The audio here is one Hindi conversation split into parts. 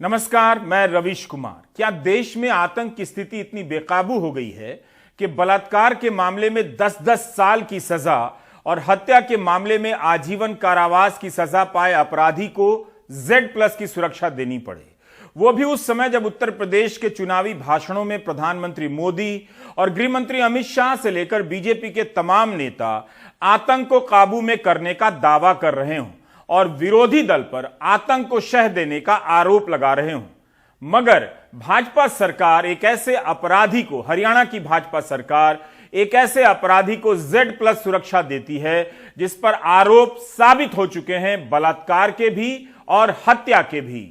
नमस्कार, मैं रवीश कुमार। क्या देश में आतंक की स्थिति इतनी बेकाबू हो गई है कि बलात्कार के मामले में 10-10 साल की सजा और हत्या के मामले में आजीवन कारावास की सजा पाए अपराधी को Z+ की सुरक्षा देनी पड़े? वो भी उस समय जब उत्तर प्रदेश के चुनावी भाषणों में प्रधानमंत्री मोदी और गृहमंत्री अमित शाह से लेकर बीजेपी के तमाम नेता आतंक को काबू में करने का दावा कर रहे हों और विरोधी दल पर आतंक को शह देने का आरोप लगा रहे हों। मगर भाजपा सरकार एक ऐसे अपराधी को, हरियाणा की भाजपा सरकार एक ऐसे अपराधी को Z+ सुरक्षा देती है जिस पर आरोप साबित हो चुके हैं बलात्कार के भी और हत्या के भी।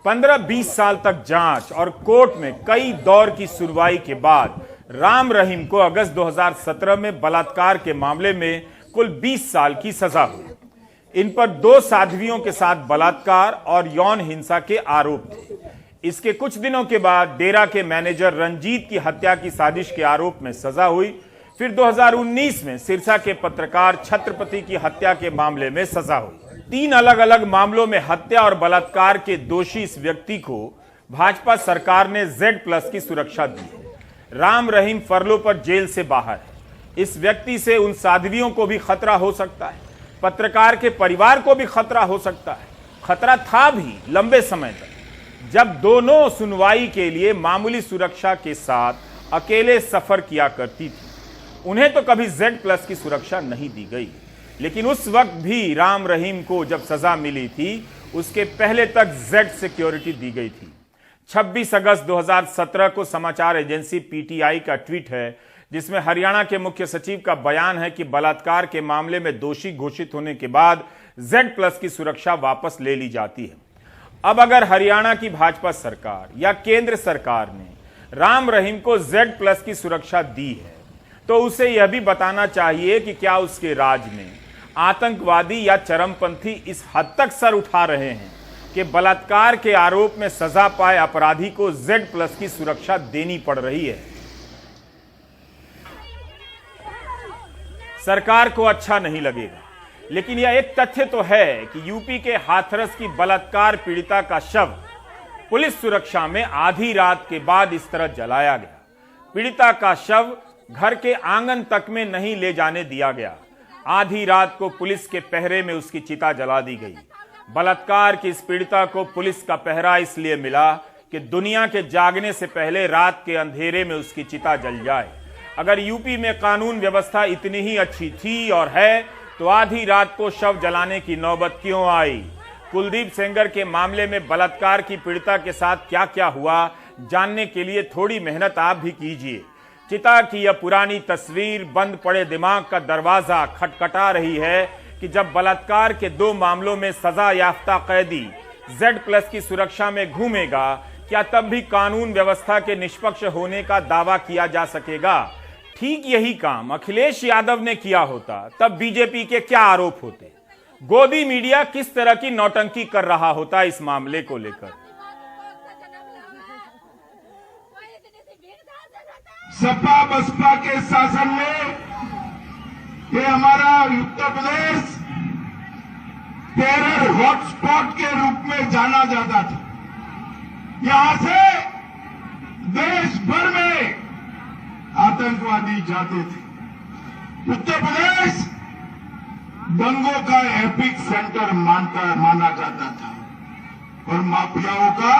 15-20 साल तक जांच और कोर्ट में कई दौर की सुनवाई के बाद राम रहीम को अगस्त 2017 में बलात्कार के मामले में कुल 20 साल की सजा हुई। इन पर 2 साध्वियों के साथ बलात्कार और यौन हिंसा के आरोप थे। इसके कुछ दिनों के बाद डेरा के मैनेजर रंजीत की हत्या की साजिश के आरोप में सजा हुई। फिर 2019 में सिरसा के पत्रकार छत्रपति की हत्या के मामले में सजा हुई। 3 अलग अलग मामलों में हत्या और बलात्कार के दोषी इस व्यक्ति को भाजपा सरकार ने Z+ की सुरक्षा दी है। राम रहीम फरलो पर जेल से बाहर है। इस व्यक्ति से उन साध्वियों को भी खतरा हो सकता है, पत्रकार के परिवार को भी खतरा हो सकता है। खतरा था भी लंबे समय तक, जब दोनों सुनवाई के लिए मामूली सुरक्षा के साथ अकेले सफर किया करती थी। उन्हें तो कभी Z+ की सुरक्षा नहीं दी गई, लेकिन उस वक्त भी राम रहीम को जब सजा मिली थी उसके पहले तक Z सिक्योरिटी दी गई थी। 26 अगस्त 2017 को समाचार एजेंसी PTI का ट्वीट है जिसमें हरियाणा के मुख्य सचिव का बयान है कि बलात्कार के मामले में दोषी घोषित होने के बाद Z+ की सुरक्षा वापस ले ली जाती है। अब अगर हरियाणा की भाजपा सरकार या केंद्र सरकार ने राम रहीम को Z+ की सुरक्षा दी है तो उसे यह भी बताना चाहिए कि क्या उसके राज में आतंकवादी या चरमपंथी इस हद तक सर उठा रहे हैं कि बलात्कार के आरोप में सजा पाए अपराधी को Z+ की सुरक्षा देनी पड़ रही है। सरकार को अच्छा नहीं लगेगा, लेकिन यह एक तथ्य तो है कि यूपी के हाथरस की बलात्कार पीड़िता का शव पुलिस सुरक्षा में आधी रात के बाद इस तरह जलाया गया। पीड़िता का शव घर के आंगन तक में नहीं ले जाने दिया गया। आधी रात को पुलिस के पहरे में उसकी चिता जला दी गई। बलात्कार की इस पीड़िता को पुलिस का पहरा इसलिए मिला कि दुनिया के जागने से पहले रात के अंधेरे में उसकी चिता जल जाए। अगर यूपी में कानून व्यवस्था इतनी ही अच्छी थी और है तो आधी रात को शव जलाने की नौबत क्यों आई? कुलदीप सेंगर के मामले में बलात्कार की पीड़िता के साथ क्या क्या हुआ जानने के लिए थोड़ी मेहनत आप भी कीजिए। चिता की यह पुरानी तस्वीर बंद पड़े दिमाग का दरवाजा खटखटा रही है कि जब बलात्कार के 2 मामलों में सजा याफ्ता कैदी Z+ की सुरक्षा में घूमेगा, क्या तब भी कानून व्यवस्था के निष्पक्ष होने का दावा किया जा सकेगा? ठीक यही काम अखिलेश यादव ने किया होता तब बीजेपी के क्या आरोप होते? गोदी मीडिया किस तरह की नौटंकी कर रहा होता इस मामले को लेकर? सपा बसपा के शासन में ये हमारा उत्तर प्रदेश टेरर हॉटस्पॉट के रूप में जाना जाता था। यहां से देश भर में आतंकवादी जाते थे। उत्तर प्रदेश दंगों का एपिक सेंटर माना जाता था और माफियाओं का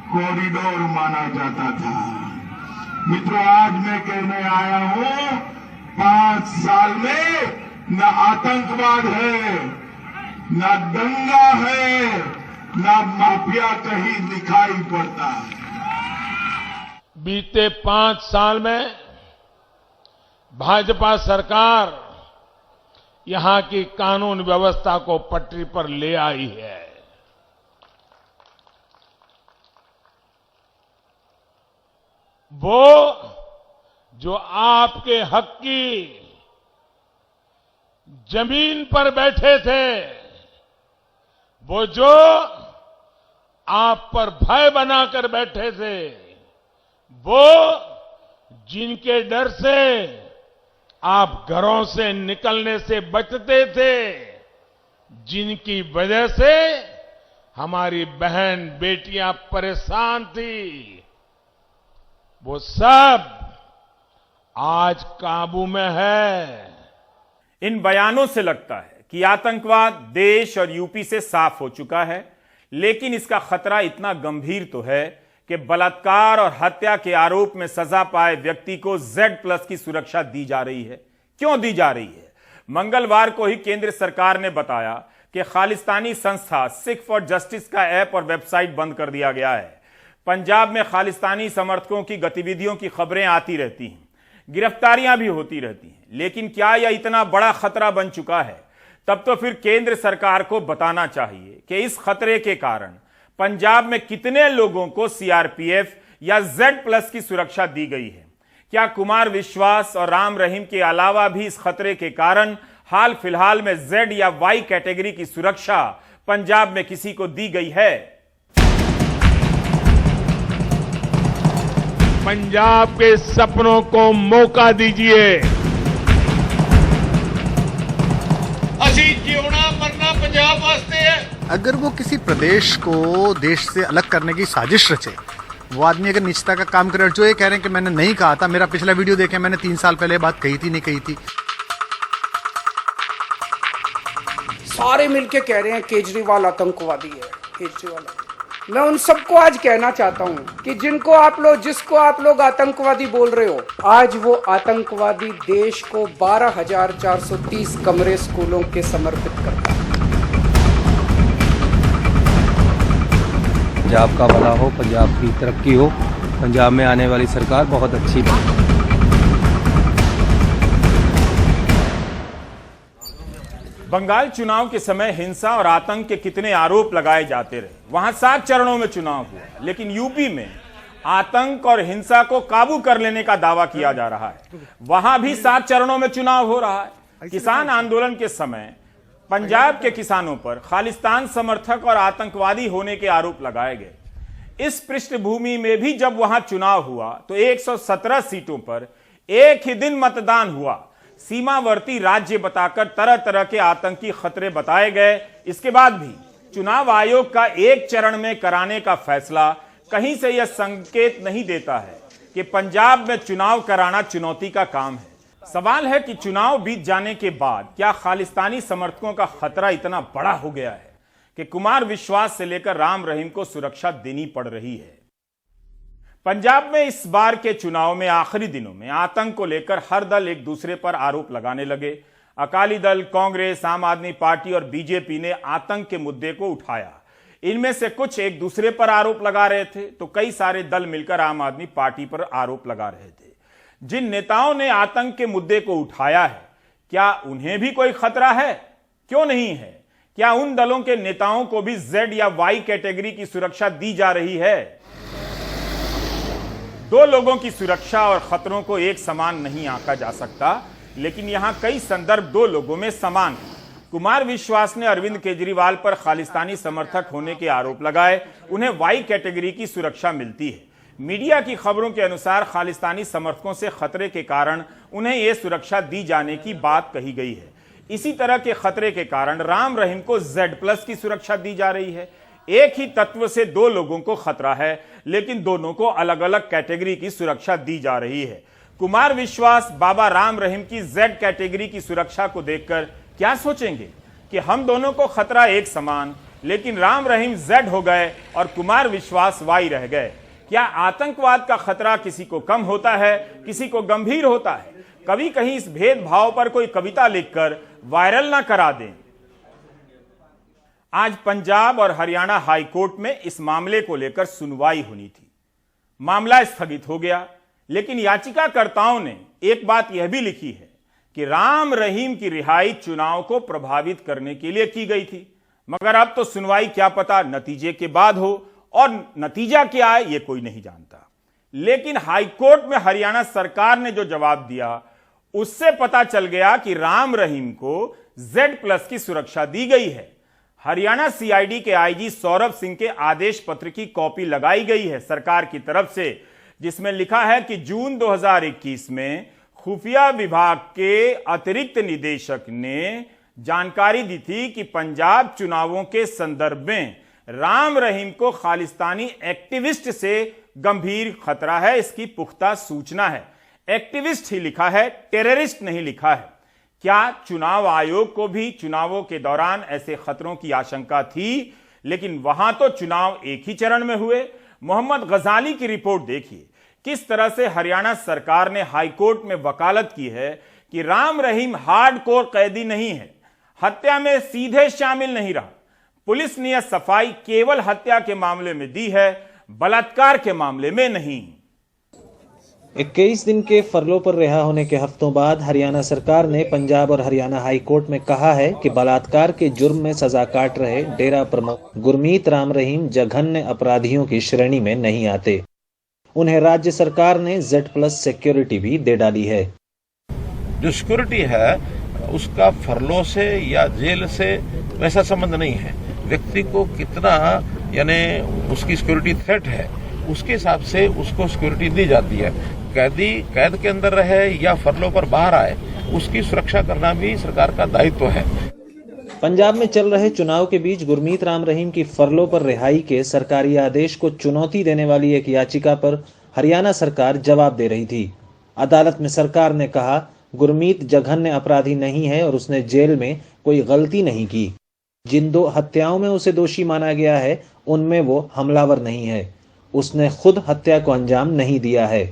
कॉरिडोर माना जाता था। मित्रों, आज मैं कहने आया हूं 5 साल में न आतंकवाद है, न दंगा है, न माफिया कहीं दिखाई पड़ता है। बीते 5 साल में भाजपा सरकार यहां की कानून व्यवस्था को पटरी पर ले आई है। वो जो आपके हक की जमीन पर बैठे थे, वो जो आप पर भय बनाकर बैठे थे, वो जिनके डर से आप घरों से निकलने से बचते थे, जिनकी वजह से हमारी बहन बेटियां परेशान थी, वो सब आज काबू में है। इन बयानों से लगता है कि आतंकवाद देश और यूपी से साफ हो चुका है, लेकिन इसका खतरा इतना गंभीर तो है कि बलात्कार और हत्या के आरोप में सजा पाए व्यक्ति को Z+ की सुरक्षा दी जा रही है। क्यों दी जा रही है? मंगलवार को ही केंद्र सरकार ने बताया कि खालिस्तानी संस्था सिख फॉर जस्टिस का ऐप और वेबसाइट बंद कर दिया गया है। पंजाब में खालिस्तानी समर्थकों की गतिविधियों की खबरें आती रहती हैं, गिरफ्तारियां भी होती रहती हैं, लेकिन क्या यह इतना बड़ा खतरा बन चुका है? तब तो फिर केंद्र सरकार को बताना चाहिए कि इस खतरे के कारण पंजाब में कितने लोगों को CRPF या Z+ की सुरक्षा दी गई है। क्या कुमार विश्वास और राम रहीम के अलावा भी इस खतरे के कारण हाल फिलहाल में Z या Y कैटेगरी की सुरक्षा पंजाब में किसी को दी गई है? पंजाब के सपनों को मौका दीजिए। ਅਸੀਂ ਜਿਉਣਾ मरना पंजाब वास्ते है। अगर वो किसी प्रदेश को देश से अलग करने की साजिश रचे, वो आदमी अगर निचता का काम करे, जो ये कह रहे हैं कि मैंने नहीं कहा था, मेरा पिछला वीडियो देखें, मैंने 3 साल पहले बात कही थी नहीं कही थी। सारे मिलके कह रहे हैं केजरीवाल आतंकवादी है, केजरीवाल। मैं उन सबको आज कहना चाहता हूं कि जिसको आप लोग आतंकवादी बोल रहे हो, आज वो आतंकवादी देश को 12,430 कमरे स्कूलों के समर्पित करता है। पंजाब का भला हो, पंजाब की तरक्की हो, पंजाब में आने वाली सरकार बहुत अच्छी बने। बंगाल चुनाव के समय हिंसा और आतंक के कितने आरोप लगाए जाते रहे। वहां 7 चरणों में चुनाव हुआ, लेकिन यूपी में आतंक और हिंसा को काबू कर लेने का दावा किया जा रहा है। वहां भी 7 चरणों में चुनाव हो रहा है। किसान आंदोलन के समय पंजाब के किसानों पर खालिस्तान समर्थक और आतंकवादी होने के आरोप लगाए गए। इस पृष्ठभूमि में भी जब वहां चुनाव हुआ तो 117 सीटों पर एक ही दिन मतदान हुआ। सीमावर्ती राज्य बताकर तरह तरह के आतंकी खतरे बताए गए। इसके बाद भी चुनाव आयोग का एक चरण में कराने का फैसला कहीं से यह संकेत नहीं देता है कि पंजाब में चुनाव कराना चुनौती का काम है। सवाल है कि चुनाव बीत जाने के बाद क्या खालिस्तानी समर्थकों का खतरा इतना बड़ा हो गया है कि कुमार विश्वास से लेकर राम रहीम को सुरक्षा देनी पड़ रही है। पंजाब में इस बार के चुनाव में आखिरी दिनों में आतंक को लेकर हर दल एक दूसरे पर आरोप लगाने लगे। अकाली दल, कांग्रेस, आम आदमी पार्टी और बीजेपी ने आतंक के मुद्दे को उठाया। इनमें से कुछ एक दूसरे पर आरोप लगा रहे थे तो कई सारे दल मिलकर आम आदमी पार्टी पर आरोप लगा रहे थे। जिन नेताओं ने आतंक के मुद्दे को उठाया है, क्या उन्हें भी कोई खतरा है? क्यों नहीं है? क्या उन दलों के नेताओं को भी Z या Y कैटेगरी की सुरक्षा दी जा रही है? दो लोगों की सुरक्षा और खतरों को एक समान नहीं आंका जा सकता, लेकिन यहां कई संदर्भ दो लोगों में समान हैं। कुमार विश्वास ने अरविंद केजरीवाल पर खालिस्तानी समर्थक होने के आरोप लगाए, उन्हें Y कैटेगरी की सुरक्षा मिलती है। मीडिया की खबरों के अनुसार खालिस्तानी समर्थकों से खतरे के कारण उन्हें यह सुरक्षा दी जाने की बात कही गई है। इसी तरह के खतरे के कारण राम रहीम को Z+ की सुरक्षा दी जा रही है। एक ही तत्व से दो लोगों को खतरा है, लेकिन दोनों को अलग अलग कैटेगरी की सुरक्षा दी जा रही है। कुमार विश्वास बाबा राम रहीम की Z कैटेगरी की सुरक्षा को देखकर क्या सोचेंगे कि हम दोनों को खतरा एक समान, लेकिन राम रहीम Z हो गए और कुमार विश्वास Y रह गए। क्या आतंकवाद का खतरा किसी को कम होता है, किसी को गंभीर होता है? कभी कहीं इस भेदभाव पर कोई कविता लिखकर वायरल ना करा दें। आज पंजाब और हरियाणा हाई कोर्ट में इस मामले को लेकर सुनवाई होनी थी। मामला स्थगित हो गया, लेकिन याचिकाकर्ताओं ने एक बात यह भी लिखी है कि राम रहीम की रिहाई चुनाव को प्रभावित करने के लिए की गई थी। मगर अब तो सुनवाई क्या पता नतीजे के बाद हो, और नतीजा क्या है यह कोई नहीं जानता। लेकिन हाईकोर्ट में हरियाणा सरकार ने जो जवाब दिया उससे पता चल गया कि राम रहीम को Z+ की सुरक्षा दी गई है। हरियाणा CID के IG सौरभ सिंह के आदेश पत्र की कॉपी लगाई गई है सरकार की तरफ से, जिसमें लिखा है कि जून 2021 में खुफिया विभाग के अतिरिक्त निदेशक ने जानकारी दी थी कि पंजाब चुनावों के संदर्भ में राम रहीम को खालिस्तानी एक्टिविस्ट से गंभीर खतरा है, इसकी पुख्ता सूचना है। एक्टिविस्ट ही लिखा है, टेररिस्ट नहीं लिखा है। क्या चुनाव आयोग को भी चुनावों के दौरान ऐसे खतरों की आशंका थी? लेकिन वहां तो चुनाव एक ही चरण में हुए। मोहम्मद गजाली की रिपोर्ट देखिए, किस तरह से हरियाणा सरकार ने हाईकोर्ट में वकालत की है कि राम रहीम हार्डकोर कैदी नहीं है, हत्या में सीधे शामिल नहीं रहा। पुलिस ने यह सफाई केवल हत्या के मामले में दी है, बलात्कार के मामले में नहीं। 21 दिन के फरलो पर रिहा होने के हफ्तों बाद हरियाणा सरकार ने पंजाब और हरियाणा हाई कोर्ट में कहा है कि बलात्कार के जुर्म में सजा काट रहे डेरा प्रमुख गुरमीत राम रहीम जघन्य अपराधियों की श्रेणी में नहीं आते। उन्हें राज्य सरकार ने Z+ सिक्योरिटी भी दे डाली है। जो सिक्योरिटी है उसका फरलो से या जेल से वैसा संबंध नहीं है। व्यक्ति को कितना यानी उसकी सिक्योरिटी थ्रेट है उसके हिसाब से उसको सिक्योरिटी दी जाती है। कैदी कैद के अंदर रहे या फरलो पर बाहर आए, उसकी सुरक्षा करना भी सरकार का दायित्व है। पंजाब में चल रहे चुनाव के बीच गुरमीत राम रहीम की फरलो पर रिहाई के सरकारी आदेश को चुनौती देने वाली एक याचिका पर हरियाणा सरकार जवाब दे रही थी। अदालत में सरकार ने कहा गुरमीत जघन्य अपराधी नहीं है और उसने जेल में कोई गलती नहीं की। जिन 2 हत्याओं में उसे दोषी माना गया है उनमें वो हमलावर नहीं है। उसने खुद हत्या को अंजाम नहीं दिया है।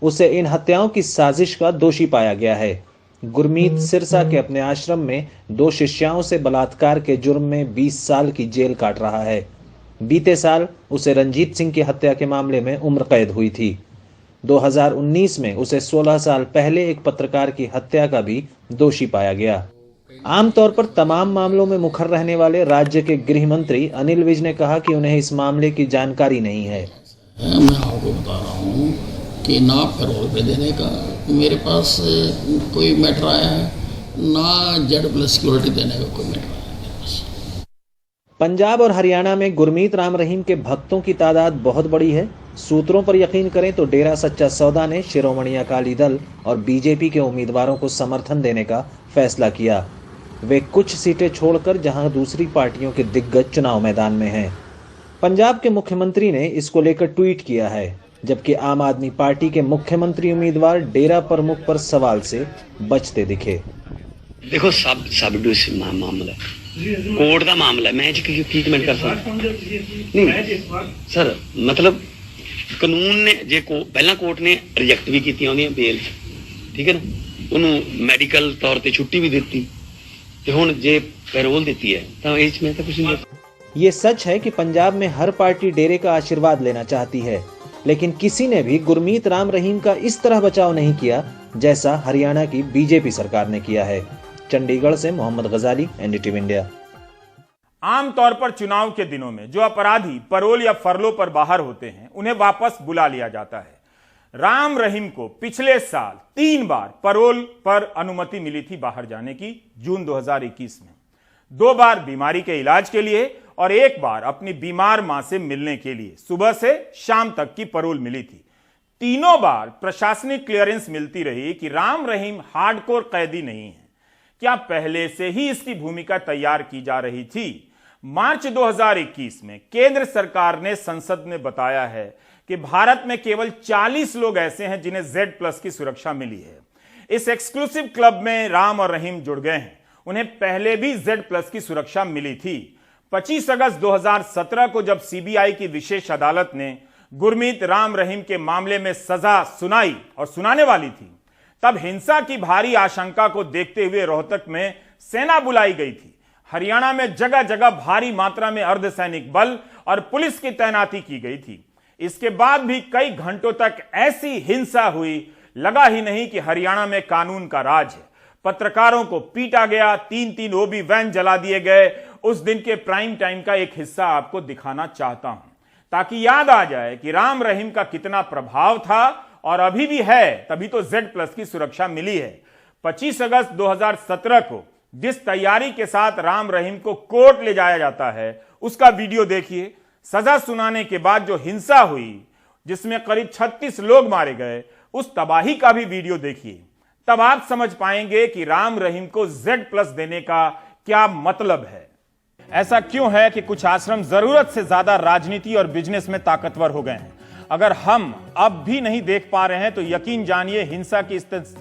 उसे इन हत्याओं की साजिश का दोषी पाया गया है। गुरमीत सिरसा के अपने आश्रम में 2 शिष्याओं से बलात्कार के जुर्म में 20 साल की जेल काट रहा है। बीते साल उसे रंजीत सिंह की हत्या के मामले में उम्र कैद हुई थी। 2019 में उसे 16 साल पहले एक पत्रकार की हत्या का भी दोषी पाया गया। आमतौर पर तमाम मामलों में मुखर रहने वाले राज्य के गृह मंत्री अनिल विज ने कहा कि उन्हें इस मामले की जानकारी नहीं है। मैं आपको बता रहा हूँ कि ना पैरोल पे देने का मेरे पास कोई मैटर आया है, ना Z+ सिक्योरिटी देने का कोई मैटर आया है। पंजाब और हरियाणा में गुरमीत राम रहीम के भक्तों की तादाद बहुत बड़ी है। सूत्रों पर यकीन करें तो डेरा सच्चा सौदा ने शिरोमणि अकाली दल और बीजेपी के उम्मीदवारों को समर्थन देने का फैसला किया। वे कुछ सीटें छोड़कर जहां दूसरी पार्टियों के दिग्गज चुनाव मैदान में हैं। पंजाब के मुख्यमंत्री ने इसको लेकर ट्वीट किया है, जबकि आम आदमी पार्टी के मुख्यमंत्री उम्मीदवार डेरा प्रमुख पर सवाल से बचते दिखे। देखो सब मामला कोर्ट का मामला है, मैं की कमेंट कर सकता नहीं सर। मतलब कानून ने जे को पहला कोर्ट ने रिजेक्ट भी की बेल, ठीक है ना, उन्होंने मैडिकल तौर पर छुट्टी भी दी ते हुण जे पैरोल दी है तो इसमें तो कुछ नहीं। ये सच है कि पंजाब में हर पार्टी डेरे का आशीर्वाद लेना चाहती है, लेकिन किसी ने भी गुरमीत राम रहीम का इस तरह बचाव नहीं किया जैसा हरियाणा की बीजेपी सरकार ने किया है। चंडीगढ़ से मोहम्मद गजाली, NDTV इंडिया। आमतौर पर चुनाव के दिनों में जो अपराधी पैरोल या फरलो पर बाहर होते हैं उन्हें वापस बुला लिया जाता है। राम रहीम को पिछले साल 3 बार पैरोल पर अनुमति मिली थी बाहर जाने की, जून 2021 में। 2 बार बीमारी के इलाज के लिए और 1 बार अपनी बीमार मां से मिलने के लिए सुबह से शाम तक की पैरोल मिली थी। तीनों बार प्रशासनिक क्लियरेंस मिलती रही कि राम रहीम हार्डकोर कैदी नहीं है। क्या पहले से ही इसकी भूमिका तैयार की जा रही थी? मार्च 2021 में केंद्र सरकार ने संसद में बताया है कि भारत में केवल 40 लोग ऐसे हैं जिन्हें Z+ की सुरक्षा मिली है। इस एक्सक्लूसिव क्लब में राम और रहीम जुड़ गए हैं। उन्हें पहले भी Z+ की सुरक्षा मिली थी। 25 अगस्त 2017 को जब CBI की विशेष अदालत ने गुरमीत राम रहीम के मामले में सजा सुनाई और सुनाने वाली थी, तब हिंसा की भारी आशंका को देखते हुए रोहतक में सेना बुलाई गई थी। हरियाणा में जगह जगह भारी मात्रा में अर्धसैनिक बल और पुलिस की तैनाती की गई थी। इसके बाद भी कई घंटों तक ऐसी हिंसा हुई, लगा ही नहीं कि हरियाणा में कानून का राज है। पत्रकारों को पीटा गया, 3 OB वैन जला दिए गए। उस दिन के प्राइम टाइम का एक हिस्सा आपको दिखाना चाहता हूं ताकि याद आ जाए कि राम रहीम का कितना प्रभाव था और अभी भी है, तभी तो Z+ की सुरक्षा मिली है। 25 अगस्त 2017 को जिस तैयारी के साथ राम रहीम को कोर्ट ले जाया जाता है उसका वीडियो देखिए। सजा सुनाने के बाद जो हिंसा हुई, जिसमें करीब 36 लोग मारे गए, उस तबाही का भी वीडियो देखिए। तब आप समझ पाएंगे कि राम रहीम को Z+ देने का क्या मतलब है। ऐसा क्यों है कि कुछ आश्रम जरूरत से ज्यादा राजनीति और बिजनेस में ताकतवर हो गए हैं? अगर हम अब भी नहीं देख पा रहे हैं तो यकीन जानिए हिंसा की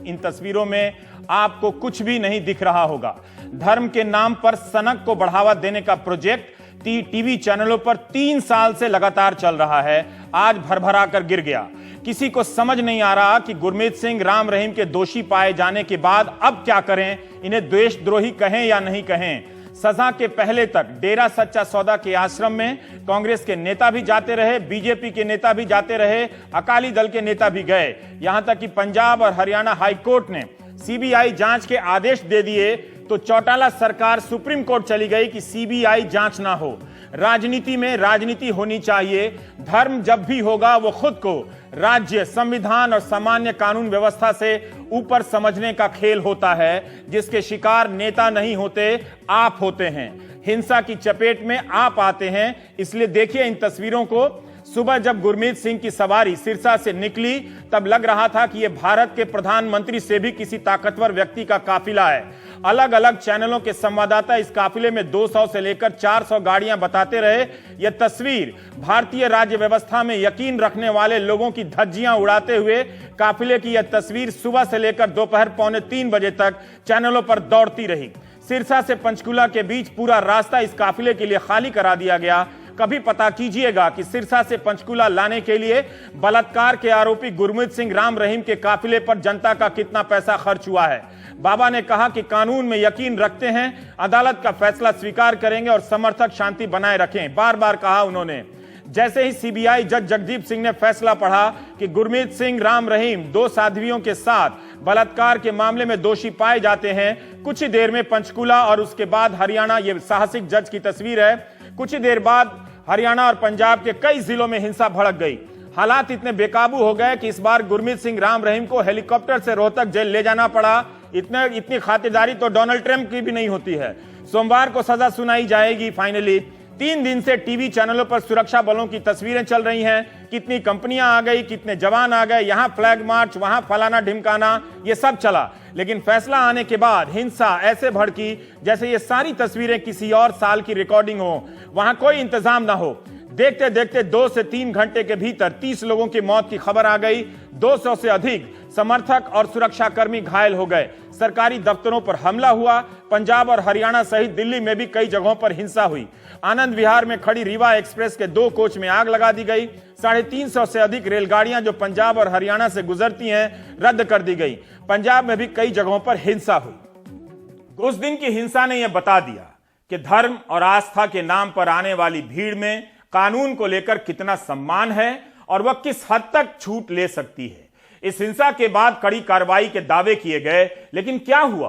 इन तस्वीरों में आपको कुछ भी नहीं दिख रहा होगा। धर्म के नाम पर सनक को बढ़ावा देने का प्रोजेक्ट टीवी चैनलों पर 3 साल से लगातार चल रहा है, आज भरभरा कर गिर गया। किसी को समझ नहीं आ रहा कि गुरमीत सिंह राम रहीम के दोषी पाए जाने के बाद अब क्या करें, इन्हें देशद्रोही कहें या नहीं कहें। सजा के पहले तक डेरा सच्चा सौदा के आश्रम में कांग्रेस के नेता भी जाते रहे, बीजेपी के नेता भी जाते रहे, अकाली दल के नेता भी गए। यहां तक कि पंजाब और हरियाणा हाई कोर्ट ने सीबीआई जांच के आदेश दे दिए तो चौटाला सरकार सुप्रीम कोर्ट चली गई कि सीबीआई जांच ना हो। राजनीति में राजनीति होनी चाहिए। धर्म जब भी होगा वो खुद को राज्य, संविधान और सामान्य कानून व्यवस्था से ऊपर समझने का खेल होता है, जिसके शिकार नेता नहीं होते, आप होते हैं। हिंसा की चपेट में आप आते हैं। इसलिए देखिए इन तस्वीरों को। सुबह जब गुरमीत सिंह की सवारी सिरसा से निकली तब लग रहा था कि यह भारत के प्रधानमंत्री से भी किसी ताकतवर व्यक्ति का काफिला है। अलग अलग चैनलों के संवाददाता इस काफिले में 200 से लेकर 400 गाड़ियां बताते रहे। यह तस्वीर भारतीय राज्य व्यवस्था में यकीन रखने वाले लोगों की धज्जियां उड़ाते हुए काफिले की यह तस्वीर सुबह से लेकर दोपहर 2:45 बजे तक चैनलों पर दौड़ती रही। सिरसा से पंचकुला के बीच पूरा रास्ता इस काफिले के लिए खाली करा दिया गया। कभी पता कीजिएगा कि सिरसा से पंचकुला लाने के लिए बलात्कार के आरोपी गुरमीत सिंह राम रहीम के काफिले पर जनता का कितना पैसा खर्च हुआ है। बाबा ने कहा कि कानून में यकीन रखते हैं, अदालत का फैसला स्वीकार करेंगे और समर्थक शांति बनाए रखें, बार बार कहा उन्होंने। जैसे ही सीबीआई जज जगदीप सिंह ने फैसला पढ़ा कि गुरमीत सिंह राम रहीम 2 साध्वियों के साथ बलात्कार के मामले में दोषी पाए जाते हैं, कुछ ही देर में पंचकुला और उसके बाद हरियाणा, ये साहसिक जज की तस्वीर है, कुछ ही देर बाद हरियाणा और पंजाब के कई जिलों में हिंसा भड़क गई। हालात इतने बेकाबू हो गए कि इस बार गुरमीत सिंह राम रहीम को हेलीकॉप्टर से रोहतक जेल ले जाना पड़ा। इतनी खातिरदारी तो डोनाल्ड ट्रंप की भी नहीं होती है। सोमवार को सजा सुनाई जाएगी फाइनली। 3 दिन से टीवी चैनलों पर सुरक्षा बलों की तस्वीरें चल रही हैं। कितनी कंपनियां आ गई, कितने जवान आ गए, यहां फ्लैग मार्च, वहां फलाना ढिमकाना, ये सब चला। लेकिन फैसला आने के बाद हिंसा ऐसे भड़की जैसे ये सारी तस्वीरें किसी और साल की रिकॉर्डिंग हो, वहां कोई इंतजाम ना हो। देखते देखते 2 से 3 घंटे के भीतर 30 लोगों की मौत की खबर आ गई। 200 से अधिक समर्थक और सुरक्षाकर्मी घायल हो गए। सरकारी दफ्तरों पर हमला हुआ। पंजाब और हरियाणा सहित दिल्ली में भी कई जगहों पर हिंसा हुई। आनंद विहार में खड़ी रीवा एक्सप्रेस के 2 कोच में आग लगा दी गई। 350 से अधिक रेलगाड़ियां जो पंजाब और हरियाणा से गुजरती हैं रद्द कर दी गई। पंजाब में भी कई जगहों पर हिंसा हुई। उस दिन की हिंसा ने यह बता दिया कि धर्म और आस्था के नाम पर आने वाली भीड़ में कानून को लेकर कितना सम्मान है और वह किस हद तक छूट ले सकती है। इस हिंसा के बाद कड़ी कार्रवाई के दावे किए गए, लेकिन क्या हुआ?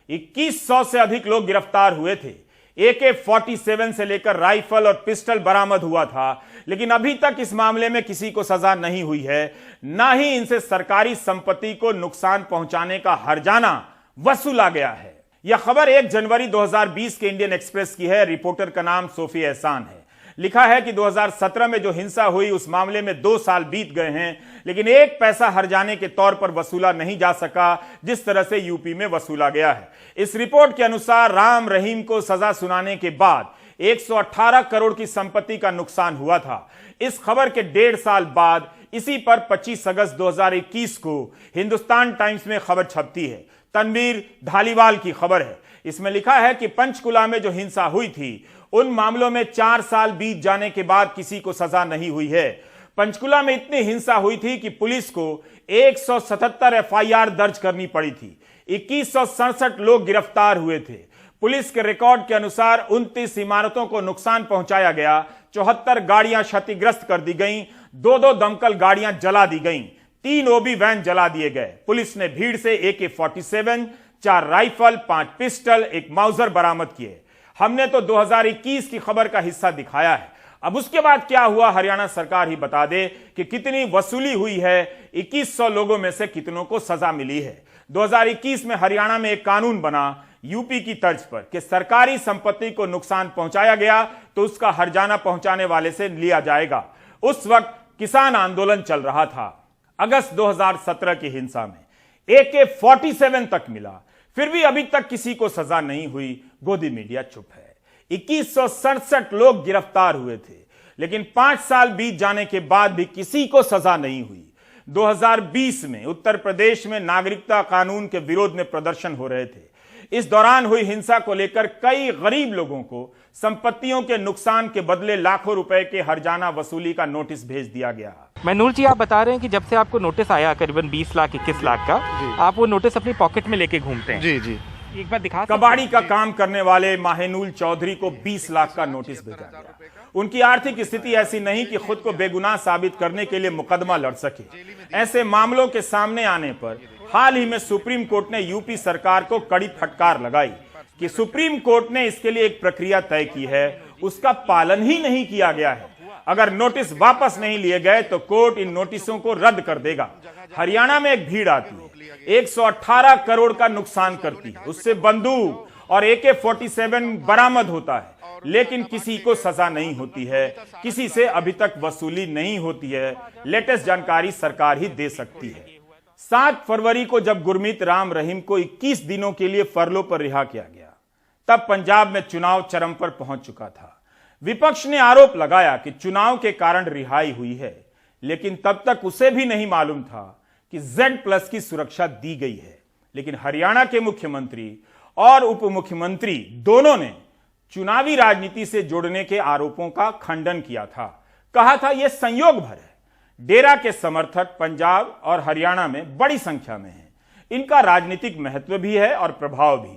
2100 से अधिक लोग गिरफ्तार हुए थे। AK-47 से लेकर राइफल और पिस्टल बरामद हुआ था, लेकिन अभी तक इस मामले में किसी को सजा नहीं हुई है, ना ही इनसे सरकारी संपत्ति को नुकसान पहुंचाने का हर्जाना वसूला गया है। यह खबर 1 जनवरी 2020 के इंडियन एक्सप्रेस की है। रिपोर्टर का नाम सोफी एहसान है। लिखा है कि 2017 में जो हिंसा हुई उस मामले में 2 साल बीत गए हैं, लेकिन 1 पैसा हर्जाने के तौर पर वसूला नहीं जा सका जिस तरह से यूपी में वसूला गया है। इस रिपोर्ट के अनुसार राम रहीम को सजा सुनाने के बाद 118 करोड़ की संपत्ति का नुकसान हुआ था। इस खबर के 1.5 साल बाद इसी पर 25 अगस्त 2021 को हिंदुस्तान टाइम्स में खबर छपती है। तनवीर धालीवाल की खबर है। इसमें लिखा है कि पंचकुला में जो हिंसा हुई थी उन मामलों में 4 साल बीत जाने के बाद किसी को सजा नहीं हुई है। पंचकुला में इतनी हिंसा हुई थी कि पुलिस को 177 FIR दर्ज करनी पड़ी थी। 2167 लोग गिरफ्तार हुए थे। पुलिस के रिकॉर्ड के अनुसार 29 इमारतों को नुकसान पहुंचाया गया। 74 गाड़ियां क्षतिग्रस्त कर दी गईं। 2 दमकल गाड़ियां जला दी गईं। 3 OB वैन जला दिए गए। पुलिस ने भीड़ से AK-47, 4 राइफल, 5 पिस्टल, 1 माउजर बरामद किए। हमने तो 2021 की खबर का हिस्सा दिखाया है। अब उसके बाद क्या हुआ हरियाणा सरकार ही बता दे कि कितनी वसूली हुई है। 2100 लोगों में से कितनों को सजा मिली है। 2021 में हरियाणा में एक कानून बना यूपी की तर्ज पर कि सरकारी संपत्ति को नुकसान पहुंचाया गया तो उसका हर्जाना पहुंचाने वाले से लिया जाएगा। उस वक्त किसान आंदोलन चल रहा था। अगस्त 2017 की हिंसा में AK-47 तक मिला, फिर भी अभी तक किसी को सजा नहीं हुई। गोदी मीडिया चुप है। 2167 लोग गिरफ्तार हुए थे, लेकिन 5 साल बीत जाने के बाद भी किसी को सजा नहीं हुई। 2020 में उत्तर प्रदेश में नागरिकता कानून के विरोध में प्रदर्शन हो रहे थे। इस दौरान हुई हिंसा को लेकर कई गरीब लोगों को संपत्तियों के नुकसान के बदले लाखों रुपए के हर्जाना वसूली का नोटिस भेज दिया गया। मनोज जी, आप बता रहे हैं कि जब से आपको नोटिस आया करीबन 20 लाख 21 लाख का, आप वो नोटिस अपनी पॉकेट में लेके घूमते हैं। जी जी, एक बार दिखा। कबाड़ी का काम करने वाले माहिनुल चौधरी को 20 लाख का नोटिस भेजा गया। उनकी आर्थिक स्थिति ऐसी नहीं कि खुद को बेगुनाह साबित करने के लिए मुकदमा लड़ सके। ऐसे मामलों के सामने आने पर हाल ही में सुप्रीम कोर्ट ने यूपी सरकार को कड़ी फटकार लगाई कि सुप्रीम कोर्ट ने इसके लिए एक प्रक्रिया तय की है, उसका पालन ही नहीं किया गया है। अगर नोटिस वापस नहीं लिए गए तो कोर्ट इन नोटिसों को रद्द कर देगा। हरियाणा में एक भीड़ आती है, 118 करोड़ का नुकसान करती है, उससे बंदूक और AK-47 बरामद होता है, लेकिन किसी को सजा नहीं होती है, किसी से अभी तक वसूली नहीं होती है। लेटेस्ट जानकारी सरकार ही दे सकती है। 7 फरवरी को जब गुरमीत राम रहीम को 21 दिनों के लिए फरलो पर रिहा किया गया, तब पंजाब में चुनाव चरम पर पहुंच चुका था। विपक्ष ने आरोप लगाया कि चुनाव के कारण रिहाई हुई है, लेकिन तब तक उसे भी नहीं मालूम था कि Z+ की सुरक्षा दी गई है। लेकिन हरियाणा के मुख्यमंत्री और उप मुख्यमंत्री दोनों ने चुनावी राजनीति से जोड़ने के आरोपों का खंडन किया था। कहा था यह संयोग भर है। डेरा के समर्थक पंजाब और हरियाणा में बड़ी संख्या में हैं। इनका राजनीतिक महत्व भी है और प्रभाव भी।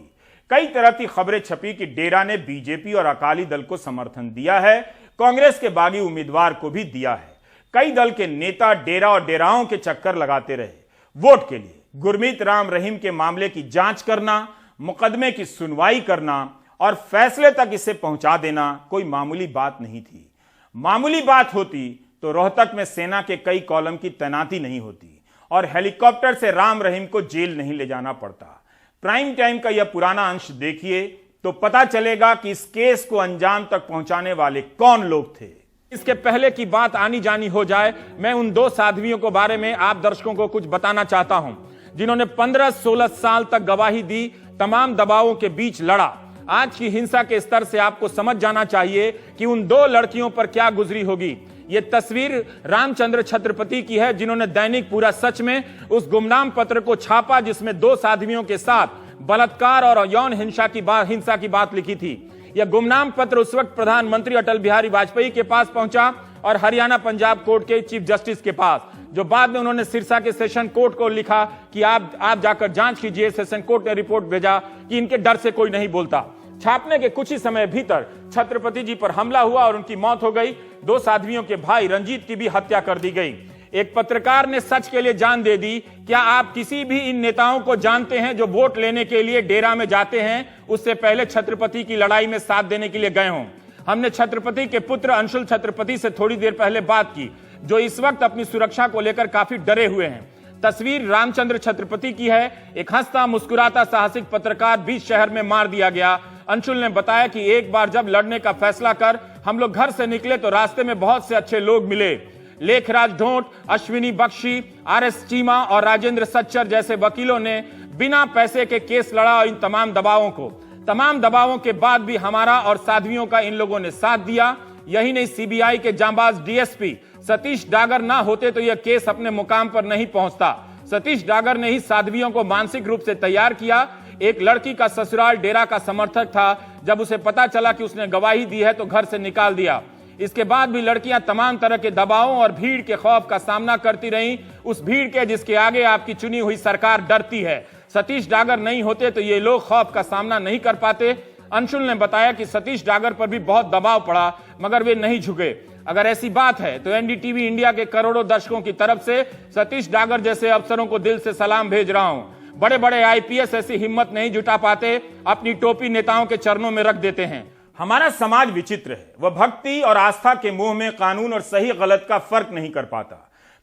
कई तरह की खबरें छपी कि डेरा ने बीजेपी और अकाली दल को समर्थन दिया है, कांग्रेस के बागी उम्मीदवार को भी दिया है। कई दल के नेता डेरा और डेराओं के चक्कर लगाते रहे वोट के लिए। गुरमीत राम रहीम के मामले की जांच करना, मुकदमे की सुनवाई करना और फैसले तक इसे पहुंचा देना कोई मामूली बात नहीं थी। मामूली बात होती तो रोहतक में सेना के कई कॉलम की तैनाती नहीं होती और हेलीकॉप्टर से राम रहीम को जेल नहीं ले जाना पड़ता। प्राइम टाइम का यह पुराना अंश देखिए तो पता चलेगा कि इस केस को अंजाम तक पहुंचाने वाले कौन लोग थे। इसके पहले की बात आनी जानी हो जाए, मैं उन 2 साध्वियों के बारे में आप दर्शकों को कुछ बताना चाहता हूं, जिन्होंने 15-16 साल तक गवाही दी, तमाम दबावों के बीच लड़ा। आज की हिंसा के स्तर से आपको समझ जाना चाहिए कि उन 2 लड़कियों पर क्या गुजरी होगी। ये तस्वीर रामचंद्र छत्रपति की है, जिन्होंने दैनिक पूरा सच में उस गुमनाम पत्र को छापा जिसमें 2 साध्वियों के साथ बलात्कार और यौन हिंसा की बात लिखी थी। यह गुमनाम पत्र उस वक्त प्रधानमंत्री अटल बिहारी वाजपेयी के पास पहुंचा और हरियाणा पंजाब कोर्ट के चीफ जस्टिस के पास, जो बाद में उन्होंने सिरसा के सेशन कोर्ट को लिखा कि आप जाकर जांच कीजिए। सेशन कोर्ट ने रिपोर्ट भेजा कि इनके डर से कोई नहीं बोलता। छापने के कुछ ही समय भीतर छत्रपति जी पर हमला हुआ और उनकी मौत हो गई। 2 साध्वियों के भाई रंजीत की भी हत्या कर दी गई। एक पत्रकार ने सच के लिए जान दे दी। क्या आप किसी भी इन नेताओं को जानते हैं जो वोट लेने के लिए डेरा में जाते हैं, उससे पहले छत्रपति की लड़ाई में साथ देने के लिए गए हों? हमने छत्रपति के पुत्र अंशुल छत्रपति से थोड़ी देर पहले बात की, जो इस वक्त अपनी सुरक्षा को लेकर काफी डरे हुए हैं। तस्वीर रामचंद्र छत्रपति की है। एक हंसता मुस्कुराता साहसिक पत्रकार बीच शहर में मार दिया गया। अंशुल ने बताया कि एक बार जब लड़ने का फैसला कर हम लोग घर से निकले तो रास्ते में बहुत से अच्छे लोग मिले। लेखराज ढोंट, अश्विनी बख्शी, RS चीमा और राजेंद्र सच्चर जैसे वकीलों ने बिना पैसे के केस लड़ा। और इन तमाम दबावों के बाद भी हमारा और साध्वियों का इन लोगों ने साथ दिया। यही नहीं, CBI के जांबाज DSP सतीश डागर ना होते तो यह केस अपने मुकाम पर नहीं पहुंचता। सतीश डागर ने ही साध्वियों को मानसिक रूप से तैयार किया। एक लड़की का ससुराल डेरा का समर्थक था। जब उसे पता चला कि उसने गवाही दी है तो घर से निकाल दिया। इसके बाद भी लड़कियां तमाम तरह के दबावों और भीड़ के खौफ का सामना करती रहीं, उस भीड़ के जिसके आगे आपकी चुनी हुई सरकार डरती है। सतीश डागर नहीं होते तो ये लोग खौफ का सामना नहीं कर पाते। अंशुल ने बताया कि सतीश डागर पर भी बहुत दबाव पड़ा, मगर वे नहीं झुके। अगर ऐसी बात है तो NDTV इंडिया के करोड़ों दर्शकों की तरफ से सतीश डागर जैसे अफसरों को दिल से सलाम भेज रहा हूं। बड़े बड़े IPS ऐसी हिम्मत नहीं जुटा पाते, अपनी टोपी नेताओं के चरणों में रख देते हैं। हमारा समाज विचित्र है। वह भक्ति और आस्था के मोह में कानून और सही गलत का फर्क नहीं कर पाता,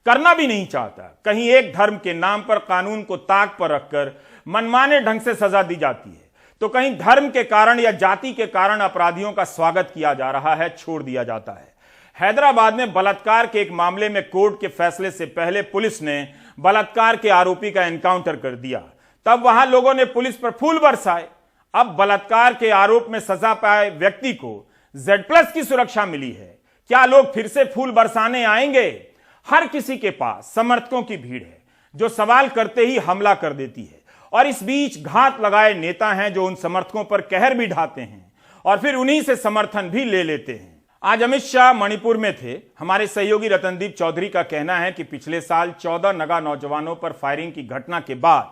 करना भी नहीं चाहता। कहीं एक धर्म के नाम पर कानून को ताक पर रखकर मनमाने ढंग से सजा दी जाती है, तो कहीं धर्म के कारण या जाति के कारण अपराधियों का स्वागत किया जा रहा है, छोड़ दिया जाता है। हैदराबाद में बलात्कार के एक मामले में कोर्ट के फैसले से पहले पुलिस ने बलात्कार के आरोपी का एनकाउंटर कर दिया। तब वहां लोगों ने पुलिस पर फूल बरसाए। अब बलात्कार के आरोप में सजा पाए व्यक्ति को Z+ की सुरक्षा मिली है। क्या लोग फिर से फूल बरसाने आएंगे? हर किसी के पास समर्थकों की भीड़ है जो सवाल करते ही हमला कर देती है, और इस बीच घात लगाए नेता हैं जो उन समर्थकों पर कहर भी ढाते हैं और फिर उन्हीं से समर्थन भी ले लेते हैं। आज अमित शाह मणिपुर में थे। हमारे सहयोगी रतनदीप चौधरी का कहना है कि पिछले साल 14 नगा नौजवानों पर फायरिंग की घटना के बाद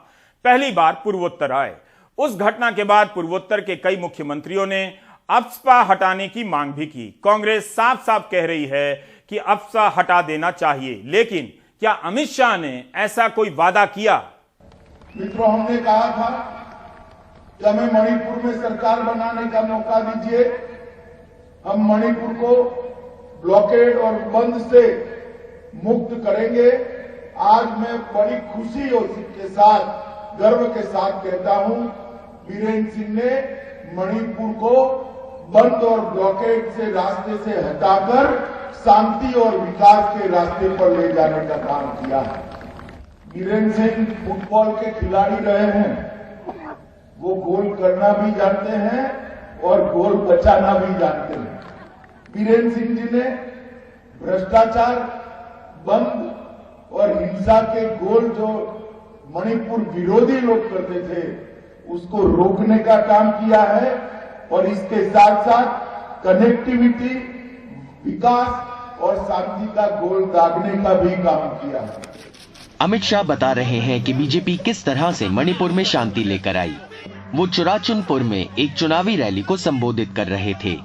पहली बार पूर्वोत्तर आए। उस घटना के बाद पूर्वोत्तर के कई मुख्यमंत्रियों ने अफस्पा हटाने की मांग भी की। कांग्रेस साफ साफ कह रही है कि अफस्पा हटा देना चाहिए, लेकिन क्या अमित शाह ने ऐसा कोई वादा किया? मित्रों, हमने कहा था कि हमें मणिपुर में सरकार बनाने का मौका दीजिए, हम मणिपुर को ब्लॉकेड और बंद से मुक्त करेंगे। आज मैं बड़ी खुशी और के साथ, गर्व के साथ कहता हूं, बीरेन्द्र सिंह ने मणिपुर को बंद और ब्लॉकेड से रास्ते से हटाकर शांति और विकास के रास्ते पर ले जाने का काम किया है। बीरेन्द्र सिंह फुटबॉल के खिलाड़ी रहे हैं, वो गोल करना भी जानते हैं और गोल बचाना भी जानते हैं। बीरेन्द्र सिंह जी ने भ्रष्टाचार बंद और हिंसा के गोल जो मणिपुर विरोधी लोग करते थे उसको रोकने का काम किया है, और इसके साथ साथ कनेक्टिविटी, विकास और शांति का गोल दागने का भी काम किया है। अमित शाह बता रहे हैं कि बीजेपी किस तरह से मणिपुर में शांति लेकर आई। वो चुराचुनपुर में एक चुनावी रैली को संबोधित कर रहे थे,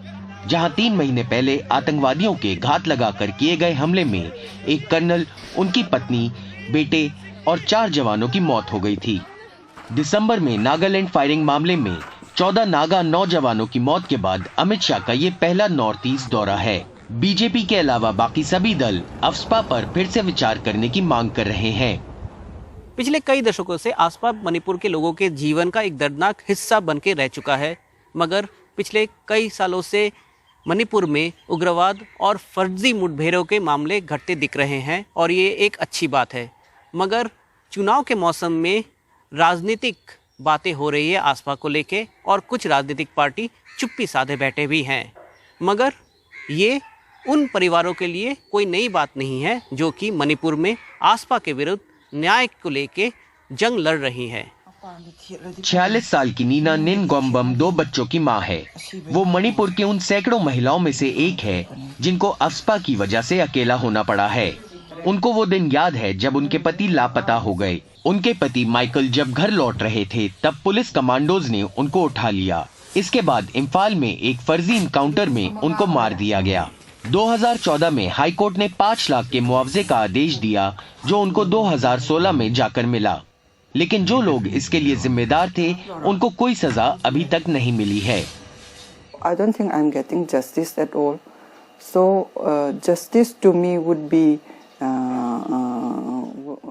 जहां 3 महीने पहले आतंकवादियों के घात लगाकर किए गए हमले में एक कर्नल, उनकी पत्नी, बेटे और 4 जवानों की मौत हो गई थी। दिसंबर में नागालैंड फायरिंग मामले में 14 नागा नौजवानों की मौत के बाद अमित शाह का ये पहला नॉर्थ ईस्ट दौरा है। बीजेपी के अलावा बाकी सभी दल अफस्पा पर फिर से विचार करने की मांग कर रहे हैं। पिछले कई दशकों से अफस्पा मणिपुर के लोगों के जीवन का एक दर्दनाक हिस्सा बन के रह चुका है, मगर पिछले कई सालों से मणिपुर में उग्रवाद और फर्जी मुठभेड़ों के मामले घटते दिख रहे हैं, और ये एक अच्छी बात है। मगर चुनाव के मौसम में राजनीतिक बातें हो रही है अफस्पा को लेके, और कुछ राजनीतिक पार्टी चुप्पी साधे बैठे भी हैं। मगर ये उन परिवारों के लिए कोई नई बात नहीं है जो कि मणिपुर में अफस्पा के विरुद्ध न्याय को लेके जंग लड़ रही है। 46 साल की नीना निनगोम्बम 2 बच्चों की मां है। वो मणिपुर के उन सैकड़ों महिलाओं में से एक है जिनको अफस्पा की वजह से अकेला होना पड़ा है। उनको वो दिन याद है जब उनके पति लापता हो गए। उनके पति माइकल जब घर लौट रहे थे तब पुलिस कमांडोज ने उनको उठा लिया। इसके बाद इम्फाल में एक फर्जी इनकाउंटर में उनको मार दिया गया। 2014 में हाईकोर्ट ने 5 लाख के मुआवजे का आदेश दिया, जो उनको 2016 में जाकर मिला, लेकिन जो लोग इसके लिए जिम्मेदार थे उनको कोई सजा अभी तक नहीं मिली है। I don't think I'm getting justice at all. So justice to me would be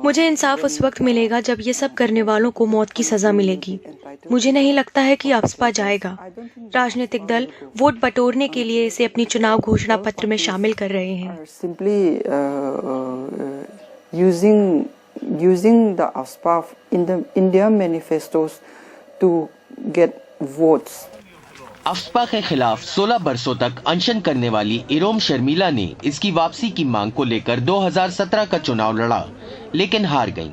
मुझे इंसाफ उस वक्त मिलेगा जब ये सब करने वालों को मौत की सजा मिलेगी। मुझे नहीं लगता है कि अफस्पा जाएगा। राजनीतिक दल वोट बटोरने के लिए इसे अपनी चुनाव घोषणा पत्र में शामिल कर रहे हैं। Simply using the AFSPA in their manifestos to get votes. AFSPA के खिलाफ 16 बरसों तक अनशन करने वाली इरोम शर्मिला ने इसकी वापसी की मांग को लेकर 2017 का चुनाव लड़ा, लेकिन हार गईं।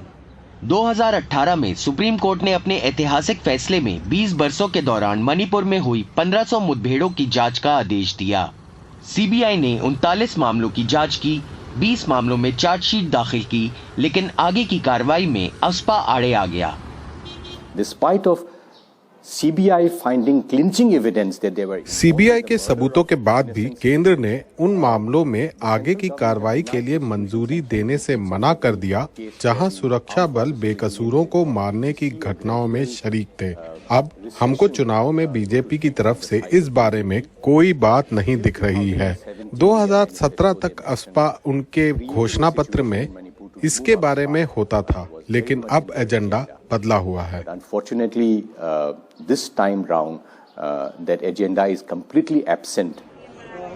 2018 में सुप्रीम कोर्ट ने अपने ऐतिहासिक फैसले में 20 बरसों के दौरान मणिपुर में हुई 1500 मुठभेड़ों की जांच का आदेश दिया। सीबीआई ने 39 मामलों की जांच की, 20 मामलों में चार्जशीट दाखिल की, लेकिन आगे की कार्रवाई में अफस्पा आड़े आ गया। सीबीआई के सबूतों के बाद भी केंद्र ने उन मामलों में आगे की कार्रवाई के लिए मंजूरी देने से मना कर दिया जहां सुरक्षा बल बेकसूरों को मारने की घटनाओं में शरीक थे। अब हमको चुनाव में बीजेपी की तरफ से इस बारे में कोई बात नहीं दिख रही है। 2017 तक अफस्पा उनके घोषणा पत्र में इसके बारे में होता था, लेकिन अब एजेंडा बदला हुआ है। Unfortunately, this time round, that agenda is completely absent.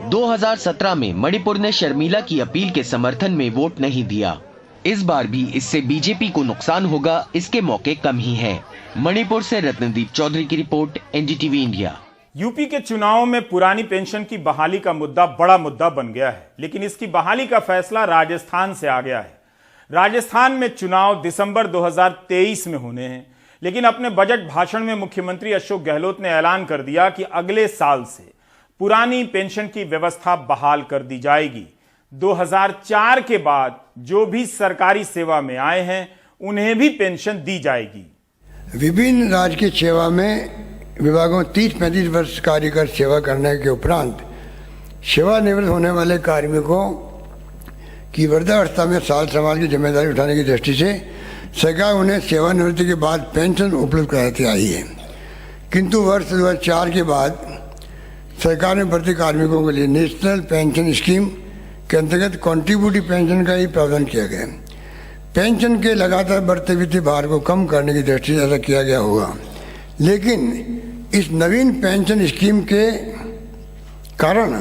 2017 में मणिपुर ने शर्मिला की अपील के समर्थन में वोट नहीं दिया। इस बार भी इससे बीजेपी को नुकसान होगा, इसके मौके कम ही हैं। मणिपुर से रत्नदीप चौधरी की रिपोर्ट, एनडीटीवी इंडिया। यूपी के चुनावों में पुरानी पेंशन की बहाली का मुद्दा बड़ा मुद्दा बन गया है, लेकिन इसकी बहाली का फैसला राजस्थान से आ गया है। राजस्थान में चुनाव दिसंबर 2023 में होने हैं, लेकिन अपने बजट भाषण में मुख्यमंत्री अशोक गहलोत ने ऐलान कर दिया कि अगले साल से पुरानी पेंशन की व्यवस्था बहाल कर दी जाएगी। 2004 के बाद जो भी सरकारी सेवा में आए हैं उन्हें भी पेंशन दी जाएगी। विभिन्न राजकीय सेवा में विभागों 30-35 वर्ष कार्य कर सेवा करने के उपरांत सेवानिवृत्त होने वाले कार्मिकों की वृद्धावस्था में साल संभाल की जिम्मेदारी उठाने की दृष्टि से सरकार उन्हें सेवानिवृत्ति के बाद पेंशन उपलब्ध कराती आई है, किंतु वर्ष 2004 के बाद सरकार ने भर्ती कार्मिकों के लिए नेशनल पेंशन स्कीम के अंतर्गत कॉन्ट्रीब्यूटिव पेंशन का ही प्रावधान किया गया। पेंशन के लगातार बढ़ते वित्तीय भार को कम करने की दृष्टि से ऐसा किया गया होगा, लेकिन इस नवीन पेंशन स्कीम के कारण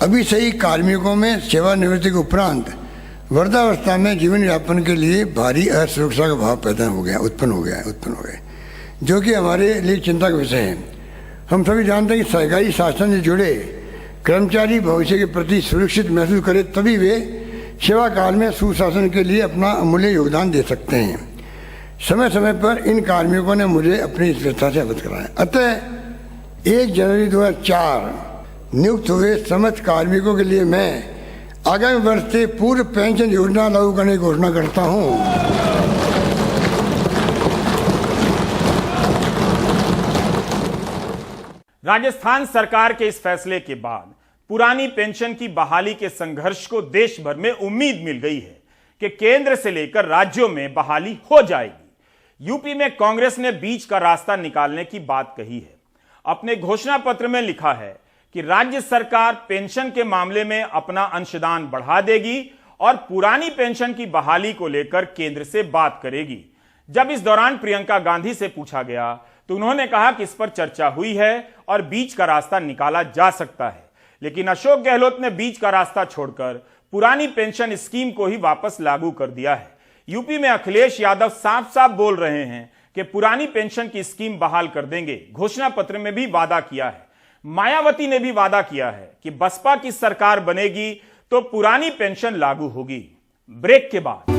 अभी से ही कार्मिकों में सेवानिवृत्ति के उपरांत वृद्धावस्था में जीवन यापन के लिए भारी असुरक्षा का भाव उत्पन्न हो गया, जो कि हमारे लिए चिंता का विषय है। हम सभी जानते हैं कि सरकारी शासन से जुड़े कर्मचारी भविष्य के प्रति सुरक्षित महसूस करें, तभी वे सेवा काल में सुशासन के लिए अपना अमूल्य योगदान दे सकते हैं। समय समय पर इन कार्मिकों ने मुझे अपनी इस व्यवस्था से अवगत कराया। अतः 1 जनवरी 2004 नियुक्त हुए समस्त कार्मिकों के लिए मैं आगामी वर्ष से पूर्व पेंशन योजना लागू करने की घोषणा करता हूं। राजस्थान सरकार के इस फैसले के बाद पुरानी पेंशन की बहाली के संघर्ष को देश भर में उम्मीद मिल गई है कि केंद्र से लेकर राज्यों में बहाली हो जाएगी। यूपी में कांग्रेस ने बीच का रास्ता निकालने की बात कही है। अपने घोषणा पत्र में लिखा है कि राज्य सरकार पेंशन के मामले में अपना अंशदान बढ़ा देगी और पुरानी पेंशन की बहाली को लेकर केंद्र से बात करेगी। जब इस दौरान प्रियंका गांधी से पूछा गया तो उन्होंने कहा कि इस पर चर्चा हुई है और बीच का रास्ता निकाला जा सकता है, लेकिन अशोक गहलोत ने बीच का रास्ता छोड़कर पुरानी पेंशन स्कीम को ही वापस लागू कर दिया है। यूपी में अखिलेश यादव साफ साफ बोल रहे हैं कि पुरानी पेंशन की स्कीम बहाल कर देंगे। घोषणा पत्र में भी वादा किया है। मायावती ने भी वादा किया है कि बसपा की सरकार बनेगी तो पुरानी पेंशन लागू होगी। ब्रेक के बाद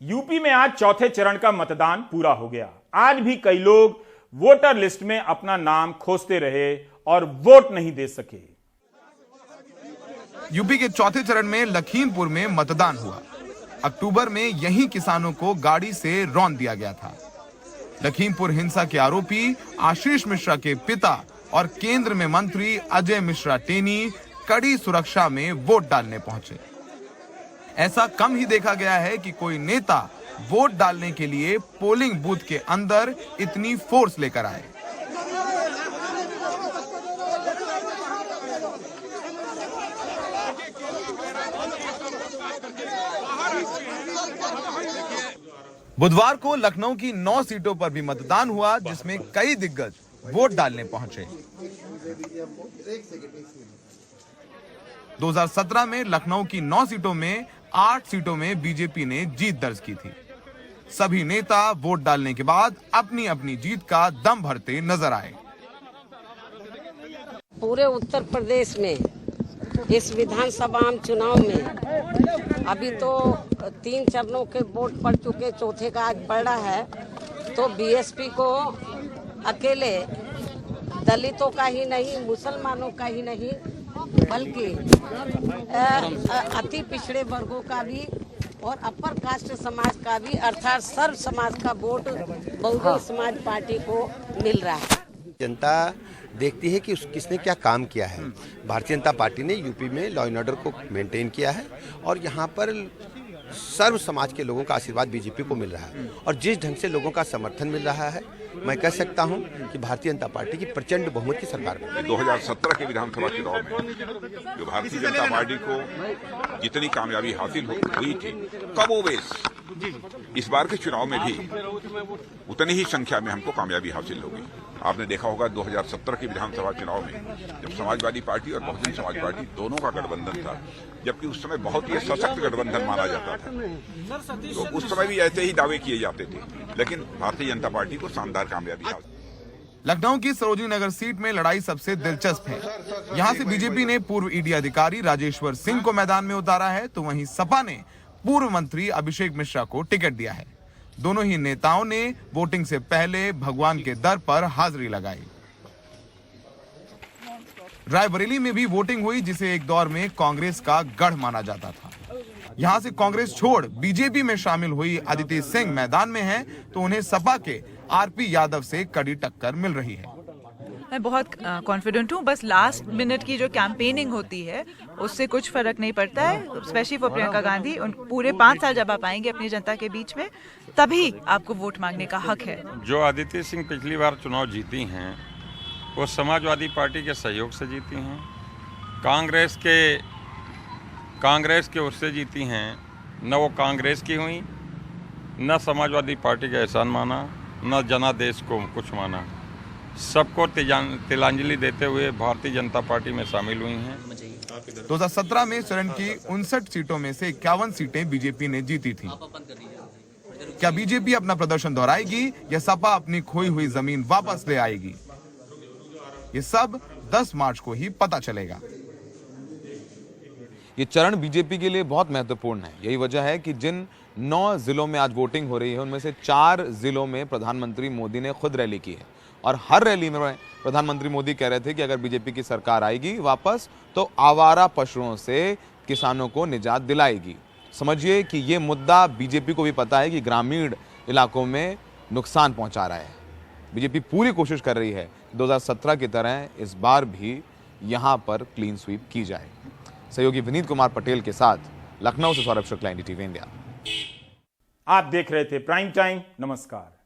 यूपी में आज चौथे चरण का मतदान पूरा हो गया। आज भी कई लोग वोटर लिस्ट में अपना नाम खोजते रहे और वोट नहीं दे सके। यूपी के चौथे चरण में लखीमपुर में मतदान हुआ। अक्टूबर में यहीं किसानों को गाड़ी से रौंद दिया गया था। लखीमपुर हिंसा के आरोपी आशीष मिश्रा के पिता और केंद्र में मंत्री अजय मिश्रा टेनी कड़ी सुरक्षा में वोट डालने पहुंचे। ऐसा कम ही देखा गया है कि कोई नेता वोट डालने के लिए पोलिंग बूथ के अंदर इतनी फोर्स लेकर आए। बुधवार को लखनऊ की 9 सीटों पर भी मतदान हुआ, जिसमें कई दिग्गज वोट डालने पहुंचे। 2017 में लखनऊ की 9 सीटों में 8 सीटों में बीजेपी ने जीत दर्ज की थी। सभी नेता वोट डालने के बाद अपनी अपनी जीत का दम भरते नजर आए। पूरे उत्तर प्रदेश में इस विधानसभा चुनाव में अभी तो 3 चरणों के वोट पड़ चुके, चौथे का आज पड़ रहा है। तो बीएसपी को अकेले दलितों का ही नहीं, मुसलमानों का ही नहीं, बल्कि अति पिछड़े वर्गों का भी और अपर कास्ट समाज का भी, अर्थात सर्व समाज का वोट बहुजन समाज पार्टी को मिल रहा है। जनता देखती है कि किसने क्या काम किया है। भारतीय जनता पार्टी ने यूपी में लॉ एंड ऑर्डर को मेंटेन किया है और यहाँ पर सर्व समाज के लोगों का आशीर्वाद बीजेपी को मिल रहा है और जिस ढंग से लोगों का समर्थन मिल रहा है, मैं कह सकता हूं कि भारतीय जनता पार्टी की प्रचंड बहुमत की सरकार में 2017 के विधानसभा चुनाव में जो भारतीय जनता पार्टी को जितनी कामयाबी हासिल हुई थी, कमोबेश इस बार के चुनाव में भी उतनी ही संख्या में हमको कामयाबी हासिल होगी। आपने देखा होगा 2017 के विधानसभा चुनाव में जब समाजवादी पार्टी और बहुजन समाज पार्टी दोनों का गठबंधन था, जबकि उस समय बहुत ही सशक्त गठबंधन माना जाता था, तो उस समय भी ऐसे ही दावे किए जाते थे, लेकिन भारतीय जनता पार्टी को शानदार कामयाबी हासिल। लखनऊ की सरोजिनी नगर सीट में लड़ाई सबसे दिलचस्प है। यहां से बीजेपी ने पूर्व ईडी अधिकारी राजेश्वर सिंह को मैदान में उतारा है, तो वहीं सपा ने पूर्व मंत्री अभिषेक मिश्रा को टिकट दिया है। दोनों ही नेताओं ने वोटिंग से पहले भगवान के दर पर हाजिरी लगाई। रायबरेली में भी वोटिंग हुई, जिसे एक दौर में कांग्रेस का गढ़ माना जाता था। यहां से कांग्रेस छोड़ बीजेपी में शामिल हुई अदिति सिंह मैदान में हैं, तो उन्हें सपा के आरपी यादव से कड़ी टक्कर मिल रही है। मैं बहुत कॉन्फिडेंट हूँ। बस लास्ट मिनट की जो कैंपेनिंग होती है उससे कुछ फर्क नहीं पड़ता है, स्पेशली फॉर प्रियंका गांधी। उन पूरे 5 साल जब आप आएंगे अपनी जनता के बीच में, तभी आपको वोट मांगने का हक है। जो अदिति सिंह पिछली बार चुनाव जीती हैं वो समाजवादी पार्टी के सहयोग से जीती हैं, कांग्रेस के ओर से जीती हैं। न वो कांग्रेस की हुई, न समाजवादी पार्टी का एहसान माना, न जनादेश को कुछ माना। सबको तिलांजलि देते हुए भारतीय जनता पार्टी में शामिल हुई हैं। 2017 में चरण की 59 सीटों में से 51 सीटें बीजेपी ने जीती थी। क्या बीजेपी अपना प्रदर्शन दोहराएगी या सपा अपनी खोई हुई जमीन वापस ले आएगी? ये सब 10 मार्च को ही पता चलेगा। ये चरण बीजेपी के लिए बहुत महत्वपूर्ण है। यही वजह है कि जिन 9 जिलों में आज वोटिंग हो रही है, उनमें से 4 जिलों में प्रधानमंत्री मोदी ने खुद रैली की है और हर रैली में प्रधानमंत्री मोदी कह रहे थे कि अगर बीजेपी की सरकार आएगी वापस, तो आवारा पशुओं से किसानों को निजात दिलाएगी। समझिए कि ये मुद्दा बीजेपी को भी पता है कि ग्रामीण इलाकों में नुकसान पहुंचा रहा है। बीजेपी पूरी कोशिश कर रही है 2017 की तरह इस बार भी यहां पर क्लीन स्वीप की जाए। सहयोगी विनीत कुमार पटेल के साथ लखनऊ से सौरभ शुक्ला, NDTV इंडिया। आप देख रहे थे प्राइम टाइम। नमस्कार।